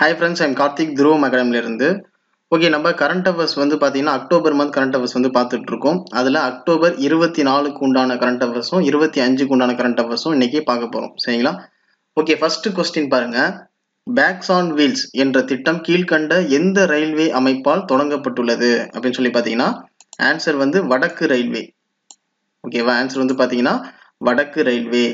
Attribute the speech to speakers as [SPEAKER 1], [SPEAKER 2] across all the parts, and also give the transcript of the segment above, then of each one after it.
[SPEAKER 1] Hi friends, I'm Karthik Dhruvam Academy இருந்து. Okay, நம்ம current affairs வந்து பார்த்தீங்கன்னா அக்டோபர் மந்த் கரண்ட் அஃபேர்ஸ் வந்து பார்த்துட்டு இருக்கோம். அதில் அக்டோபர் 24க்கு உண்டான கரண்ட் அஃபேர்ஸும் 25க்கு உண்டான கரண்ட் அஃபேர்ஸும் இன்னைக்கு பார்க்க போகிறோம். சரிங்களா? ஓகே, ஃபர்ஸ்ட் கொஸ்டின் பாருங்க. பேக்ஸ் ஆன் வீல்ஸ் என்ற திட்டம் கீழ்கண்ட எந்த ரயில்வே அமைப்பால் தொடங்கப்பட்டுள்ளது அப்படின்னு சொல்லி பார்த்தீங்கன்னா ஆன்சர் வந்து வடக்கு ரயில்வே. ஓகேவா? ஆன்சர் வந்து பார்த்தீங்கன்னா வடக்கு ரயில்வே.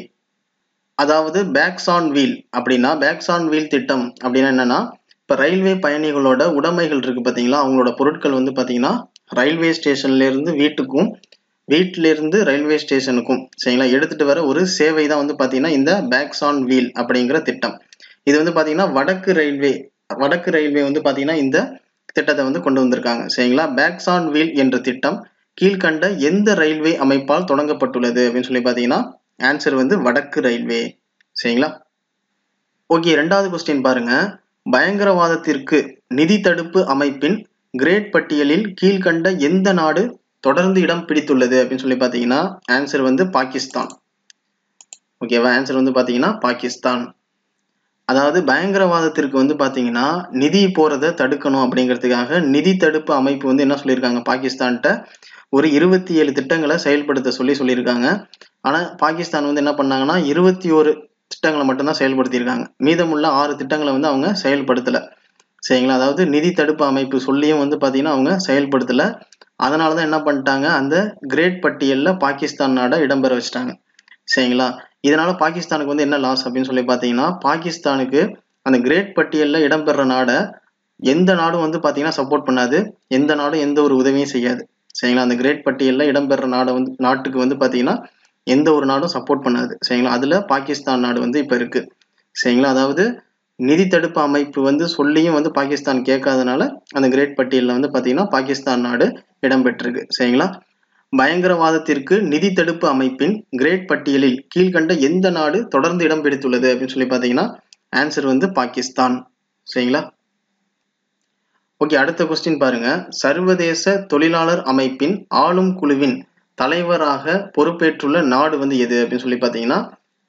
[SPEAKER 1] அதாவது பேக்ஸ் ஆன் வீல் அப்படின்னா பேக்ஸ் ஆன் வீல் திட்டம் அப்படின்னா என்னன்னா, இப்போ ரயில்வே பயணிகளோட உடைமைகள் இருக்கு பார்த்தீங்களா, அவங்களோட பொருட்கள் வந்து பார்த்தீங்கன்னா ரயில்வே ஸ்டேஷன்ல இருந்து வீட்டுக்கும் வீட்டில இருந்து ரயில்வே ஸ்டேஷனுக்கும் சரிங்களா எடுத்துட்டு வர ஒரு சேவை தான் வந்து பார்த்தீங்கன்னா இந்த பேக்ஸ் ஆன் வீல் அப்படிங்கிற திட்டம். இது வந்து பார்த்தீங்கன்னா வடக்கு ரயில்வே வந்து பார்த்தீங்கன்னா இந்த திட்டத்தை வந்து கொண்டு வந்திருக்காங்க. சரிங்களா? பேக்ஸ் ஆன் வீல் என்ற திட்டம் கீழ்கண்ட எந்த ரயில்வே அமைப்பால் தொடங்கப்பட்டுள்ளது அப்படின்னு சொல்லி பார்த்தீங்கன்னா ஆன்சர் வந்து வடக்கு ரயில்வே. சரிங்களா? ஓகே, ரெண்டாவது கொஸ்டின் பாருங்க. பயங்கரவாதத்திற்கு நிதி தடுப்பு அமைப்பின் கிரேட் பட்டியலில் கீழ்கண்ட எந்த நாடு தொடர்ந்து இடம் பிடித்துள்ளது அப்படின்னு சொல்லி பார்த்தீங்கன்னா ஆன்சர் வந்து பாகிஸ்தான். ஓகேவா? ஆன்சர் வந்து பார்த்தீங்கன்னா பாகிஸ்தான். அதாவது பயங்கரவாதத்திற்கு வந்து பார்த்தீங்கன்னா நிதி போறதை தடுக்கணும் அப்படிங்கிறதுக்காக நிதி தடுப்பு அமைப்பு வந்து என்ன சொல்லியிருக்காங்க, பாகிஸ்தான்கிட்ட ஒரு 27 திட்டங்களை செயல்படுத்த சொல்லியிருக்காங்க. ஆனால் பாகிஸ்தான் வந்து என்ன பண்ணாங்கன்னா 21 திட்டங்களை மட்டும்தான் செயல்படுத்தியிருக்காங்க. மீதமுள்ள 6 திட்டங்களை வந்து அவங்க செயல்படுத்தலை. சரிங்களா? அதாவது நிதி தடுப்பு அமைப்பு சொல்லியும் வந்து பார்த்தீங்கன்னா அவங்க செயல்படுத்தலை. அதனால தான் என்ன பண்ணிட்டாங்க, அந்த கிரேட் பட்டியலில் பாகிஸ்தான் நாடை இடம்பெற வச்சுட்டாங்க. சரிங்களா? இதனால பாகிஸ்தானுக்கு வந்து என்ன லாஸ் அப்படின்னு சொல்லி பார்த்தீங்கன்னா, பாகிஸ்தானுக்கு அந்த கிரேட் பட்டியலில் இடம்பெற நாடை எந்த நாடும் வந்து பார்த்தீங்கன்னா சப்போர்ட் பண்ணாது, எந்த நாடும் எந்த ஒரு உதவியும் செய்யாது. சரிங்களா? அந்த கிரேட் பட்டியலில் இடம்பெற நாட்டுக்கு வந்து பார்த்தீங்கன்னா எந்த ஒரு நாடும் சப்போர்ட் பண்ணாது. சரிங்களா? அதுல பாகிஸ்தான் நாடு வந்து இப்ப இருக்கு. சரிங்களா? அதாவது நிதி தடுப்பு அமைப்பு வந்து சொல்லியும் வந்து பாகிஸ்தான் கேட்காதனால அந்த கிரேட் பட்டியலில் வந்து பார்த்தீங்கன்னா பாகிஸ்தான் நாடு இடம்பெற்றிருக்கு. சரிங்களா? பயங்கரவாதத்திற்கு நிதி தடுப்பு அமைப்பின் கிரேட் பட்டியலில் கீழ்கண்ட எந்த நாடு தொடர்ந்து இடம் பிடித்துள்ளது அப்படின்னு சொல்லி பார்த்தீங்கன்னா ஆன்சர் வந்து பாகிஸ்தான். சரிங்களா? ஓகே, அடுத்த கொஸ்டின் பாருங்க. சர்வதேச தொழிலாளர் அமைப்பின் ஆளும் குழுவின் தலைவராக பொறுப்பேற்றுள்ள நாடு வந்து எது அப்படின்னு சொல்லி பார்த்தீங்கன்னா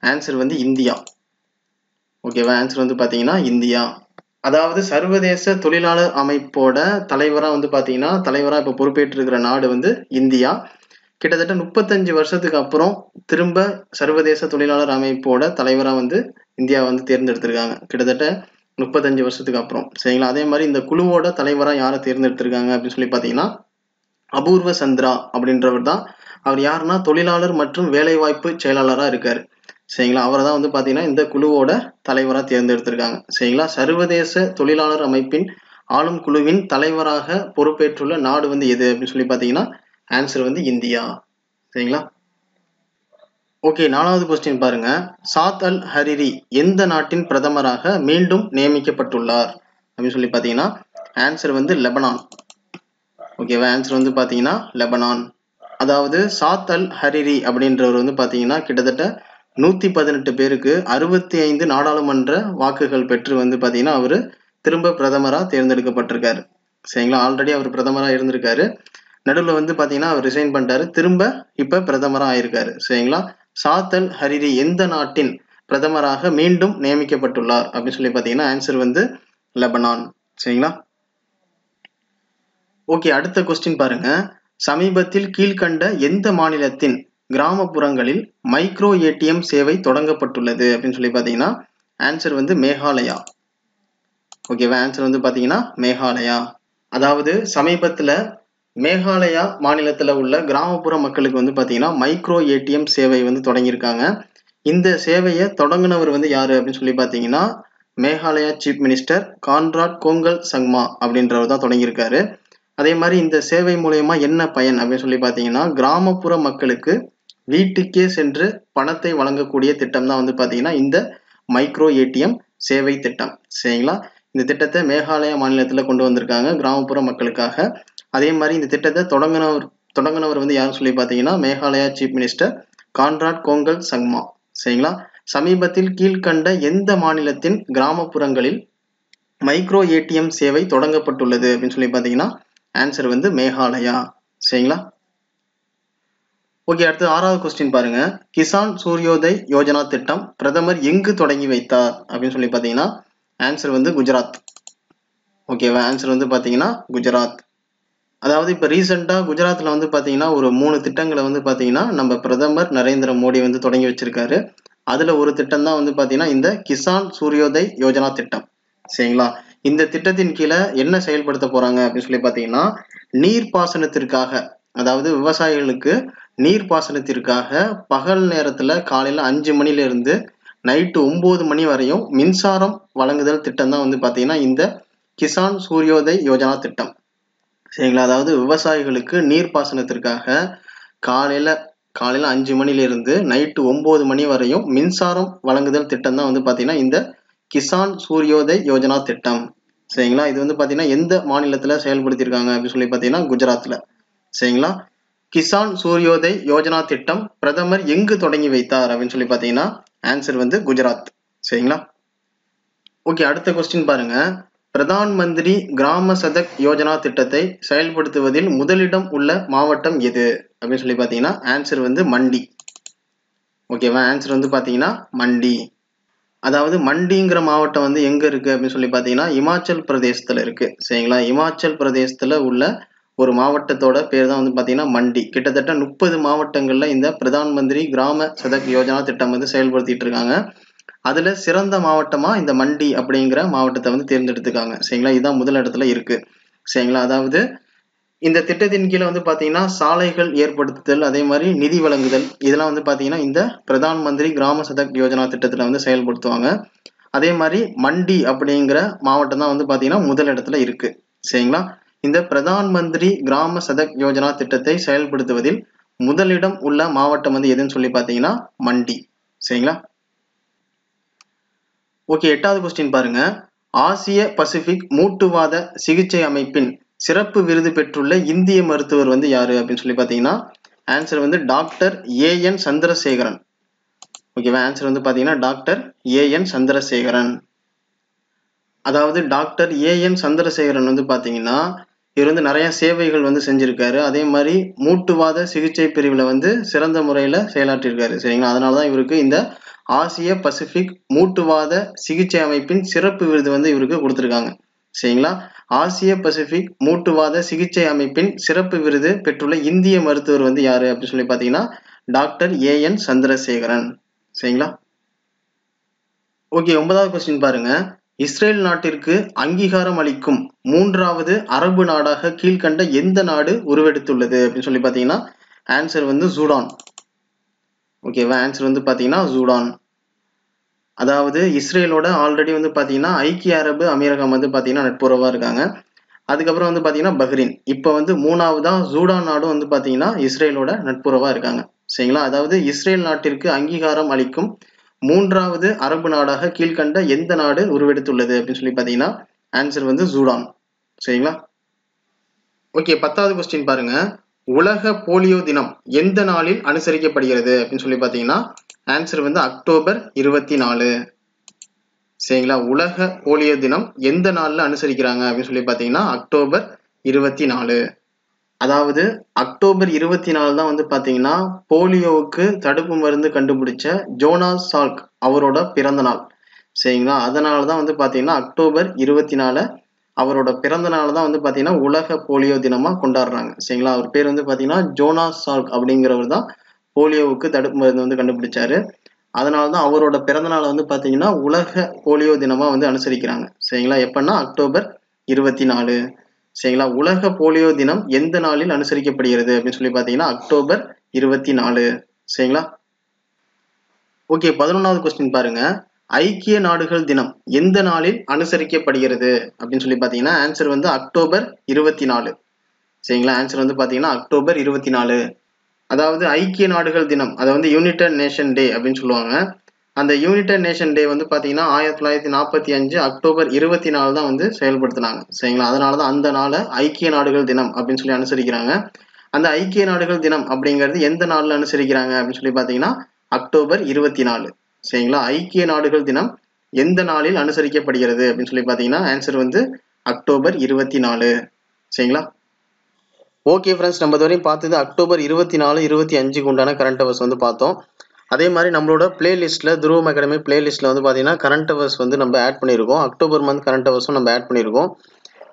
[SPEAKER 1] ஆன்சர் வந்து இந்தியா. ஓகேவா? ஆன்சர் வந்து பார்த்தீங்கன்னா இந்தியா. அதாவது சர்வதேச தொழிலாளர் அமைப்போட தலைவராக வந்து பார்த்தீங்கன்னா தலைவராக இப்போ பொறுப்பேற்றிருக்கிற நாடு வந்து இந்தியா. கிட்டத்தட்ட 35 வருஷத்துக்கு அப்புறம் திரும்ப சர்வதேச தொழிலாளர் அமைப்போட தலைவராக வந்து இந்தியா வந்து தேர்ந்தெடுத்திருக்காங்க. கிட்டத்தட்ட 35 வருஷத்துக்கு அப்புறம். சரிங்களா? அதே மாதிரி இந்த குழுவோட தலைவராக யாரை தேர்ந்தெடுத்திருக்காங்க அப்படின்னு சொல்லி பார்த்தீங்கன்னா அபூர்வ சந்திரா அப்படின்றவர் தான். அவர் யாருன்னா தொழிலாளர் மற்றும் வேலைவாய்ப்பு செயலாளராக இருக்காரு. சரிங்களா? அவரை தான் வந்து பார்த்தீங்கன்னா இந்த குழுவோட தலைவராக தேர்ந்தெடுத்திருக்காங்க. சரிங்களா? சர்வதேச தொழிலாளர் அமைப்பின் ஆளும் குழுவின் தலைவராக பொறுப்பேற்றுள்ள நாடு வந்து எது அப்படின்னு சொல்லி பார்த்தீங்கன்னா ஆன்சர் வந்து இந்தியா. சரிங்களா? ஓகே, 4வது கொஸ்டின் பாருங்க. சாத் அல் ஹரிரி எந்த நாட்டின் பிரதமராக மீண்டும் நியமிக்கப்பட்டுள்ளார் அப்படின்னு சொல்லி பார்த்தீங்கன்னா ஆன்சர் வந்து லெபனான். ஓகேவா? ஆன்சர் வந்து பார்த்தீங்கன்னா லெபனான். அதாவது சாத் அல் ஹரிரி அப்படின்றவர் வந்து பார்த்தீங்கன்னா கிட்டத்தட்ட 118 பேருக்கு 65 நாடாளுமன்ற வாக்குகள் பெற்று வந்து பார்த்தீங்கன்னா அவர் திரும்ப பிரதமராக தேர்ந்தெடுக்கப்பட்டிருக்காரு. சரிங்களா? ஆல்ரெடி அவர் பிரதமராக இருந்திருக்காரு. நடுவில் வந்து பார்த்தீங்கன்னா அவர் ரிசைன் பண்ணிட்டாரு, திரும்ப இப்போ பிரதமராக ஆயிருக்காரு. சரிங்களா? சாத் அல் ஹரிரி எந்த நாட்டின் பிரதமராக மீண்டும் நியமிக்கப்பட்டுள்ளார் அப்படின்னு சொல்லி பார்த்தீங்கன்னா ஆன்சர் வந்து லெபனான். சரிங்களா? ஓகே, அடுத்த கொஸ்டின் பாருங்க. சமீபத்தில் கீழ்கண்ட எந்த மாநிலத்தின் கிராமப்புறங்களில் மைக்ரோ ஏடிஎம் சேவை தொடங்கப்பட்டுள்ளது அப்படின்னு சொல்லி பார்த்தீங்கன்னா ஆன்சர் வந்து மேகாலயா. ஓகேவா? ஆன்சர் வந்து பார்த்தீங்கன்னா மேகாலயா. அதாவது சமீபத்தில் மேகாலயா மாநிலத்தில் உள்ள கிராமப்புற மக்களுக்கு வந்து பார்த்தீங்கன்னா மைக்ரோ ஏடிஎம் சேவை வந்து தொடங்கியிருக்காங்க. இந்த சேவையை தொடங்கினவர் வந்து யாரு அப்படின்னு சொல்லி பார்த்தீங்கன்னா மேகாலயா சீஃப் மினிஸ்டர் கான்ராட் கோங்கல் சங்மா அப்படின்றவர் தான் தொடங்கியிருக்காரு. அதே மாதிரி இந்த சேவை மூலயமா என்ன பயன் அப்படின்னு சொல்லி பார்த்தீங்கன்னா கிராமப்புற மக்களுக்கு வீட்டுக்கே சென்று பணத்தை வழங்கக்கூடிய திட்டம் தான் வந்து பார்த்தீங்கன்னா இந்த மைக்ரோ ஏடிஎம் சேவை திட்டம். சரிங்களா? இந்த திட்டத்தை மேகாலயா மாநிலத்தில் கொண்டு வந்திருக்காங்க கிராமப்புற மக்களுக்காக. அதே மாதிரி இந்த திட்டத்தை தொடங்கினவர் வந்து யாருன்னு சொல்லி பார்த்தீங்கன்னா மேகாலயா சீஃப் மினிஸ்டர் கான்ராட் கோங்கல் சங்மா. சரிங்களா? சமீபத்தில் கீழ்கண்ட எந்த மாநிலத்தின் கிராமப்புறங்களில் மைக்ரோ ஏடிஎம் சேவை தொடங்கப்பட்டுள்ளது அப்படின்னு சொல்லி பார்த்தீங்கன்னா ஆன்சர் வந்து மேகாலயா. சரிங்களா? ஓகே, அடுத்து 6வது கொஸ்டின் பாருங்க. கிசான் சூரியோதய் யோஜனா திட்டம் பிரதமர் எங்கு தொடங்கி வைத்தார் அப்படின்னு சொல்லி பார்த்தீங்கன்னா ஆன்சர் வந்து குஜராத். ஓகேவா, ஆன்சர் வந்து பார்த்தீங்கன்னா குஜராத். அதாவது இப்போ ரீசெண்டாக குஜராத்தில் வந்து பார்த்தீங்கன்னா ஒரு 3 திட்டங்களை வந்து பார்த்தீங்கன்னா நம்ம பிரதமர் நரேந்திர மோடி வந்து தொடங்கி வச்சிருக்காரு. அதில் ஒரு திட்டம் தான் வந்து பார்த்தீங்கன்னா இந்த கிசான் சூரியோதய் யோஜனா திட்டம். சரிங்களா, இந்த திட்டத்தின் கீழே என்ன செயல்படுத்த போறாங்க அப்படின்னு சொல்லி பார்த்தீங்கன்னா நீர்ப்பாசனத்திற்காக, அதாவது விவசாயிகளுக்கு நீர்ப்பாசனத்திற்காக பகல் நேரத்தில் காலையில் 5 மணிலிருந்து நைட்டு 9 மணி வரையும் மின்சாரம் வழங்குதல் திட்டம் தான் வந்து பார்த்தீங்கன்னா இந்த கிசான் சூரியோதய் யோஜனா திட்டம். சரிங்களா, அதாவது விவசாயிகளுக்கு நீர்ப்பாசனத்திற்காக காலையில 5 மணிலிருந்து நைட்டு 9 மணி வரையும் மின்சாரம் வழங்குதல் திட்டம் தான் வந்து பார்த்தீங்கன்னா இந்த கிசான் சூரியோதய் யோஜனா திட்டம். சரிங்களா, இது வந்து பார்த்தீங்கன்னா எந்த மாநிலத்தில் செயல்படுத்தியிருக்காங்க அப்படின்னு சொல்லி பார்த்தீங்கன்னா குஜராத்தில். சரிங்களா, கிசான் சூரியோதய் யோஜனா திட்டம் பிரதமர் எங்கு தொடங்கி வைத்தார் அப்படின்னு சொல்லி பார்த்தீங்கன்னா ஆன்சர் வந்து குஜராத். சரிங்களா, ஓகே, அடுத்த கொஸ்டின் பாருங்க. பிரதான் மந்திரி கிராம சதக் யோஜனா திட்டத்தை செயல்படுத்துவதில் முதலிடம் உள்ள மாவட்டம் எது அப்படின்னு சொல்லி பார்த்தீங்கன்னா ஆன்சர் வந்து மண்டி. ஓகேவா, ஆன்சர் வந்து பார்த்தீங்கன்னா மண்டி. அதாவது மண்டிங்கிற மாவட்டம் வந்து எங்க இருக்கு அப்படின்னு சொல்லி பார்த்தீங்கன்னா இமாச்சல் பிரதேசத்துல இருக்கு. சரிங்களா, இமாச்சல் பிரதேசத்துல உள்ள ஒரு மாவட்டத்தோட பேர் தான் வந்து பார்த்தீங்கன்னா மண்டி. கிட்டத்தட்ட 30 மாவட்டங்கள்ல இந்த பிரதான் மந்திரி கிராம சதக் யோஜனா திட்டம் வந்து செயல்படுத்திட்டு இருக்காங்க. அதுல சிறந்த மாவட்டமா இந்த மண்டி அப்படிங்கிற மாவட்டத்தை வந்து தேர்ந்தெடுத்துக்காங்க. சரிங்களா, இதுதான் முதல் இடத்துல இருக்கு. சரிங்களா, அதாவது இந்த திட்டத்தின் கீழே வந்து பாத்தீங்கன்னா சாலைகள் ஏற்படுத்துதல், அதே மாதிரி நிதி வழங்குதல், இதெல்லாம் வந்து பாத்தீங்கன்னா இந்த பிரதான் மந்திரி கிராம சதக் யோஜனா திட்டத்துல வந்து செயல்படுத்துவாங்க. அதே மாதிரி மண்டி அப்படிங்கிற மாவட்டம் தான் வந்து பாத்தீங்கன்னா முதல் இடத்துல இருக்கு. சரிங்களா, இந்த பிரதான் மந்திரி கிராம சதக் யோஜனா திட்டத்தை செயல்படுத்துவதில் முதலிடம் உள்ள மாவட்டம் வந்து எதுன்னு சொல்லி பாத்தீங்கன்னா மண்டி. சரிங்களா, ஓகே, 8வது கொஸ்டின் பாருங்க. ஆசிய பசிபிக் மூட்டுவாத சிகிச்சை அமைப்பின் சிறப்பு விருது பெற்றுள்ள இந்திய மருத்துவர் வந்து யாரு அப்படின்னு சொல்லி பாத்தீங்கன்னா ஆன்சர் வந்து டாக்டர் ஏஎன் சந்திரசேகரன். ஓகேவா, ஆன்சர் வந்து பாத்தீங்கன்னா டாக்டர் ஏஎன் சந்திரசேகரன். அதாவது டாக்டர் ஏஎன் சந்திரசேகரன் வந்து பாத்தீங்கன்னா இவர் வந்து நிறைய சேவைகள் வந்து செஞ்சிருக்காரு. அதே மாதிரி மூட்டுவாத சிகிச்சை பிரிவுல வந்து சிறந்த முறையில செயலாற்றிருக்காரு. சரிங்களா, அதனாலதான் இவருக்கு இந்த ஆசிய பசிபிக் மூட்டுவாத சிகிச்சை அமைப்பின் சிறப்பு விருது வந்து இவருக்கு கொடுத்திருக்காங்க. சரிங்களா, ஆசிய பசிபிக் மூட்டுவாத சிகிச்சை அமைப்பின் சிறப்பு விருது பெற்றுள்ள இந்திய மருத்துவர் வந்து யாரு அப்படின்னு சொல்லி பாத்தீங்கன்னா டாக்டர் ஏஎன் சந்திரசேகரன். சரிங்களா, ஓகே, 9வது கொஸ்டின் பாருங்க. இஸ்ரேல் நாட்டிற்கு அங்கீகாரம் அளிக்கும் 3வது அரபு நாடாக கீழ்கண்ட எந்த நாடு உருவெடுத்துள்ளது அப்படின்னு சொல்லி பாத்தீங்கன்னா ஆன்சர் வந்து சூடான். ஓகேவா, ஆன்சர் வந்து பாத்தீங்கன்னா சூடான். அதாவது இஸ்ரேலோட ஆல்ரெடி வந்து பாத்தீங்கன்னா ஐக்கிய அரபு அமீரகம் வந்து பாத்தீங்கன்னா நட்புறவா இருக்காங்க. அதுக்கப்புறம் வந்து பாத்தீங்கன்னா பஹ்ரைன். இப்ப வந்து 3வதா சூடான் நாடும் வந்து பாத்தீங்கன்னா இஸ்ரேலோட நட்புறவா இருக்காங்க. சரிங்களா, அதாவது இஸ்ரேல் நாட்டிற்கு அங்கீகாரம் அளிக்கும் 3வது அரபு நாடாக கீழ்கண்ட எந்த நாடு உருவெடுத்துள்ளது அப்படின்னு சொல்லி பாத்தீங்கன்னா ஆன்சர் வந்து சூடான். சரிங்களா, ஓகே, 10வது கொஸ்டின் பாருங்க. உலக போலியோ தினம் எந்த நாளில் அனுசரிக்கப்படுகிறது அப்படின்னு சொல்லி பாத்தீங்கன்னா ஆன்சர் வந்து அக்டோபர் 24. சரிங்களா, உலக போலியோ தினம் எந்த நாள்ல அனுசரிக்கிறாங்க அப்படின்னு சொல்லி பாத்தீங்கன்னா அக்டோபர் 24. அதாவது அக்டோபர் 24 தான் வந்து பாத்தீங்கன்னா போலியோவுக்கு தடுப்பு மருந்து கண்டுபிடிச்ச ஜோனாஸ் சால்க் அவரோட பிறந்த நாள். சரிங்களா, அதனாலதான் வந்து பாத்தீங்கன்னா அக்டோபர் 24 அவரோட பிறந்த நாள் தான் வந்து பாத்தீங்கன்னா உலக போலியோ தினமா கொண்டாடுறாங்க. சரிங்களா, அவர் பேர் வந்து பாத்தீங்கன்னா ஜோனாஸ் சால்க் அப்படிங்கிறவர் தான் போலியோவுக்கு தடுப்பு மருந்து வந்து கண்டுபிடிச்சாரு. அதனாலதான் அவரோட பிறந்த நாளை வந்து பாத்தீங்கன்னா உலக போலியோ தினமா வந்து அனுசரிக்கிறாங்க. சரிங்களா, எப்பன்னா அக்டோபர் 24. சரிங்களா, உலக போலியோ தினம் எந்த நாளில் அனுசரிக்கப்படுகிறது அப்படின்னு சொல்லி பாத்தீங்கன்னா அக்டோபர் 24. சரிங்களா, ஓகே, 11வது கொஸ்டின் பாருங்க. ஐக்கிய நாடுகள் தினம் எந்த நாளில் அனுசரிக்கப்படுகிறது அப்படின்னு சொல்லி பாத்தீங்கன்னா ஆன்சர் வந்து அக்டோபர் 24. சரிங்களா, ஆன்சர் வந்து பாத்தீங்கன்னா அக்டோபர் 24. அதாவது ஐக்கிய நாடுகள் தினம், அதை வந்து யுனைடெட் நேஷன் டே அப்படின்னு சொல்லுவாங்க. அந்த யுனைடெட் நேஷன் டே வந்து பாத்தீங்கன்னா 1945 அக்டோபர் 24 தான் வந்து செயல்படுத்தினாங்க. சரிங்களா, அதனாலதான் அந்த நாளை ஐக்கிய நாடுகள் தினம் அப்படின்னு சொல்லி அனுசரிக்கிறாங்க. அந்த ஐக்கிய நாடுகள் தினம் அப்படிங்கிறது எந்த நாள்ல அனுசரிக்கிறாங்க அப்படின்னு சொல்லி பாத்தீங்கன்னா அக்டோபர் 24. சரிங்களா, ஐக்கிய நாடுகள் தினம் எந்த நாளில் அனுசரிக்கப்படுகிறது அப்படின்னு சொல்லி பாத்தீங்கன்னா ஆன்சர் வந்து அக்டோபர் 24. சரிங்களா, ஓகே ஃப்ரெண்ட்ஸ், நம்ம இதுவரையும் பார்த்தது அக்டோபர் 24, 25க்கு உண்டான கரண்ட் அவர்ஸ் வந்து பார்த்தோம். அதே மாதிரி நம்மளோட பிளேலிஸ்ட்டில் துருவம் அகாடமி பிளேலிஸ்ட்டில் வந்து பார்த்தீங்கன்னா கரண்ட் அவர்ஸ் வந்து நம்ம ஆட் பண்ணியிருக்கோம். அக்டோபர் மந்த் கரண்ட் அவர்ஸும் நம்ம ஆட் பண்ணியிருக்கோம்.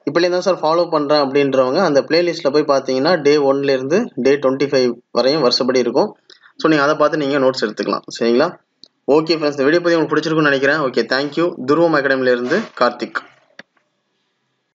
[SPEAKER 1] இப்படியே தான் சார் ஃபாலோ பண்ணுறேன் அப்படின்றவங்க அந்த பிளேலிஸ்ட்டில் போய் பார்த்தீங்கன்னா டே 1லேருந்து டே 25 வரையும் வருஷப்படி இருக்கும். ஸோ நீங்கள் அதை பார்த்து நீங்கள் நோட்ஸ் எடுத்துக்கலாம். சரிங்களா? ஓகே ஃப்ரெண்ட்ஸ், இந்த வீடியோ பற்றி உங்களுக்கு பிடிச்சிருக்குன்னு நினைக்கிறேன். Okay, thank you. துருவம் அகாடமிலேருந்து கார்த்திக்.